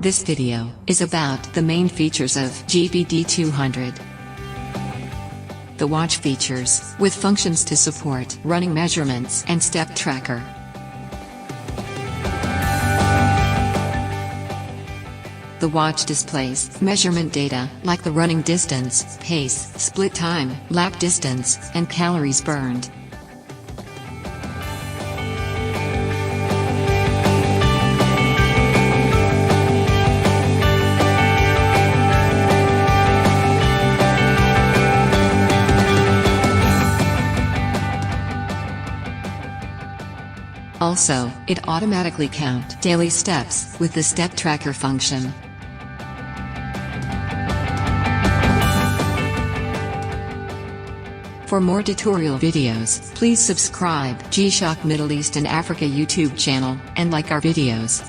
This video is about the main features of GBD-200. The watch features, with functions to support running measurements and step tracker. The watch displays measurement data, like the running distance, pace, split time, lap distance, and calories burned. Also, it automatically counts daily steps with the step tracker function. For more tutorial videos, please subscribe Gshock Middle East and Africa YouTube channel, and like our videos.